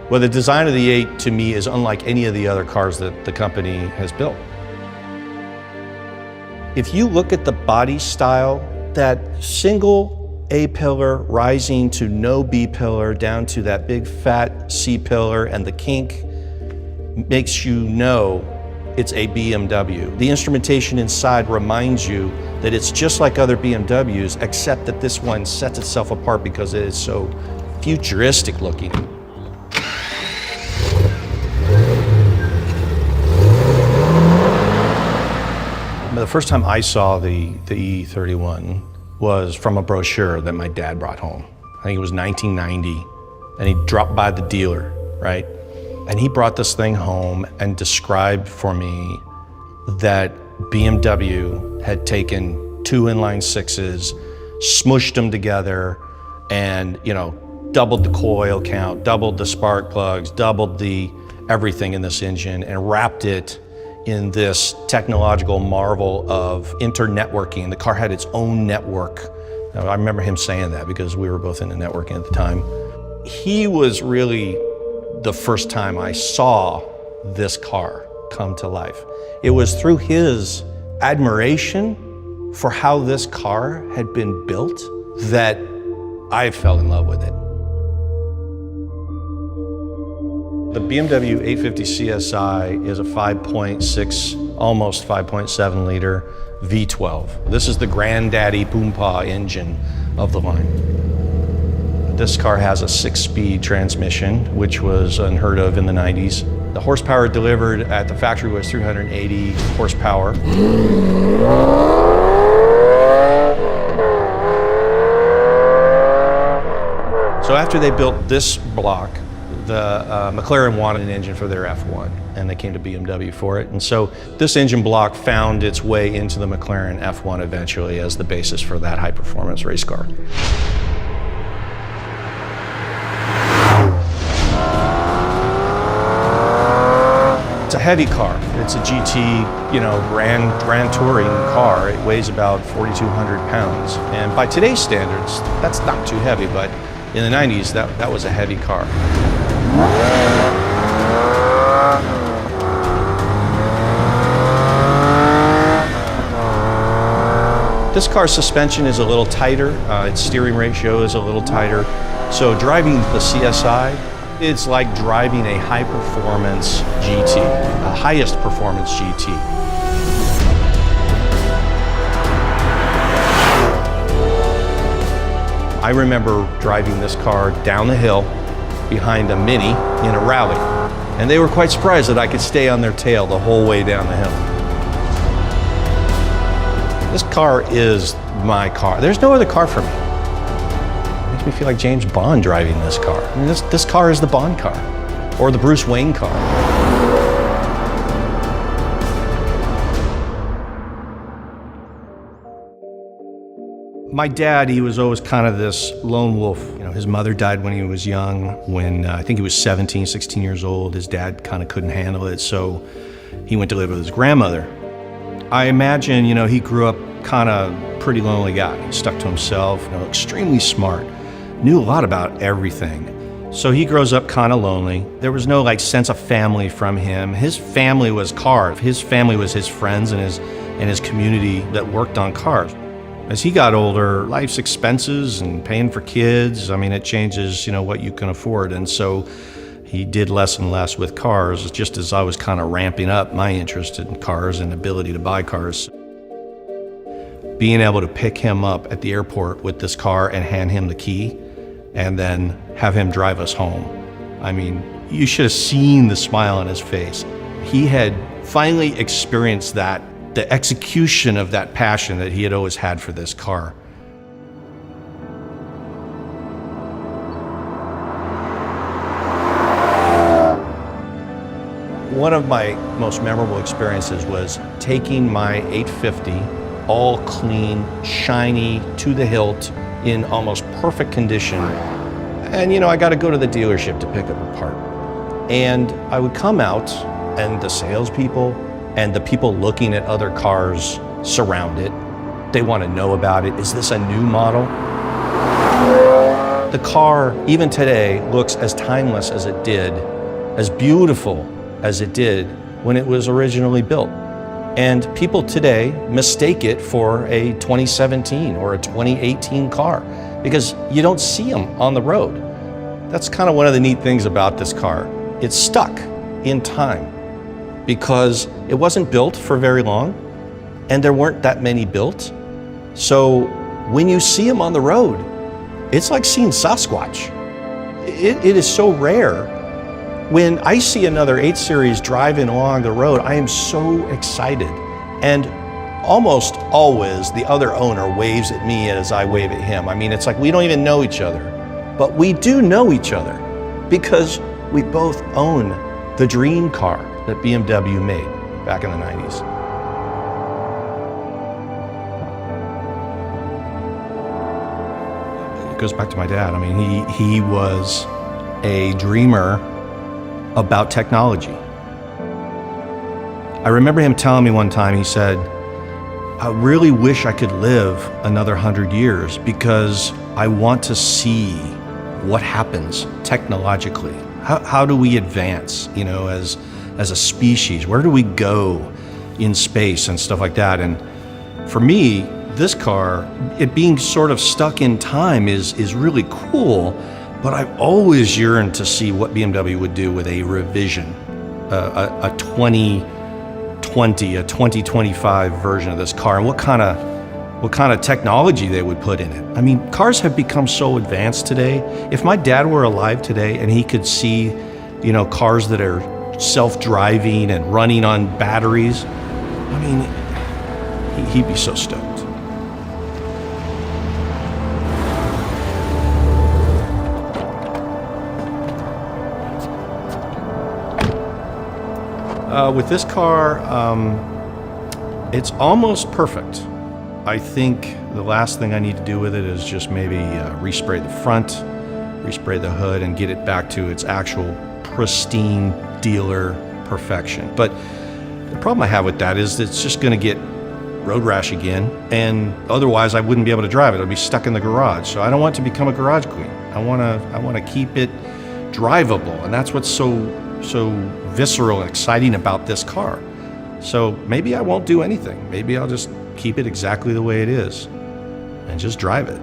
Well, the design of the 8 to me is unlike any of the other cars that the company has built. If you look at the body style, that single A-pillar rising to no B-pillar down to that big fat C-pillar and the kink makes you know it's a BMW. The instrumentation inside reminds you that it's just like other BMWs, except that this one sets itself apart because it is so futuristic looking. The first time I saw the E31 was from a brochure that my dad brought home. I think it was 1990, and he dropped by the dealer, right? And he brought this thing home and described for me that BMW had taken 2 inline sixes, smushed them together, and doubled the coil count, doubled the spark plugs, doubled the everything in this engine, and wrapped it in this technological marvel of internetworking. The car had its own network. I remember him saying that because we were both into networking at the time. He was really the first time I saw this car come to life. It was through his admiration for how this car had been built that I fell in love with it. The BMW 850 CSI is a 5.6, almost 5.7 liter V12. This is the granddaddy Poompa engine of the line. This car has a 6-speed transmission, which was unheard of in the 90s. The horsepower delivered at the factory was 380 horsepower. So after they built this block, the McLaren wanted an engine for their F1, and they came to BMW for it. And so this engine block found its way into the McLaren F1 eventually as the basis for that high-performance race car. It's a heavy car. It's a GT, Grand Touring car. It weighs about 4,200 pounds. And by today's standards, that's not too heavy, but in the 90s, that was a heavy car. This car's suspension is a little tighter, its steering ratio is a little tighter. So driving the CSI, it's like driving a high-performance GT, a highest performance GT. I remember driving this car down the hill behind a Mini in a rally, and they were quite surprised that I could stay on their tail the whole way down the hill. This car is my car. There's no other car for me. It makes me feel like James Bond driving this car. I mean, this car is the Bond car, or the Bruce Wayne car. My dad, he was always kind of this lone wolf. His mother died when he was young, when I think he was 17, 16 years old. His dad kind of couldn't handle it, so he went to live with his grandmother. I imagine, he grew up kind of pretty lonely guy. He stuck to himself, extremely smart, knew a lot about everything. So he grows up kind of lonely. There was no sense of family from him. His family was cars. His family was his friends and his community that worked on cars. As he got older, life's expenses and paying for kids, it changes, what you can afford. And so he did less and less with cars, just as I was kind of ramping up my interest in cars and ability to buy cars. Being able to pick him up at the airport with this car and hand him the key and then have him drive us home. You should have seen the smile on his face. He had finally experienced that the execution of that passion that he had always had for this car. One of my most memorable experiences was taking my 850, all clean, shiny, to the hilt, in almost perfect condition. And you know, I got to go to the dealership to pick up a part. And I would come out, and the salespeople and the people looking at other cars surround it. They want to know about it. Is this a new model? The car, even today, looks as timeless as it did, as beautiful as it did when it was originally built. And people today mistake it for a 2017 or a 2018 car because you don't see them on the road. That's kind of one of the neat things about this car. It's stuck in time because it wasn't built for very long and there weren't that many built. So when you see them on the road, it's like seeing Sasquatch. It is so rare. When I see another 8 Series driving along the road, I am so excited. And almost always the other owner waves at me as I wave at him. I mean, it's like we don't even know each other, but we do know each other because we both own the dream car that BMW made back in the 90s. It goes back to my dad. I mean, he was a dreamer about technology. I remember him telling me one time, he said, I really wish I could live another 100 years because I want to see what happens technologically. How do we advance, you know, as a species? Where do we go in space and stuff like that? And for me, this car, it being sort of stuck in time is really cool. But I've always yearned to see what BMW would do with a revision, a 2020, a 2025 version of this car, and what kind of technology they would put in it. I mean, cars have become so advanced today. If my dad were alive today and he could see, you know, cars that are self-driving and running on batteries, I mean, he'd be so stoked. With this car, it's almost perfect. I think the last thing I need to do with it is just maybe respray the front, respray the hood, and get it back to its actual pristine dealer perfection. But the problem I have with that is it's just going to get road rash again, and otherwise I wouldn't be able to drive it. It'll be stuck in the garage. So I don't want it to become a garage queen. I want to keep it drivable, and that's what's so visceral and exciting about this car. So maybe I won't do anything. Maybe I'll just keep it exactly the way it is and just drive it.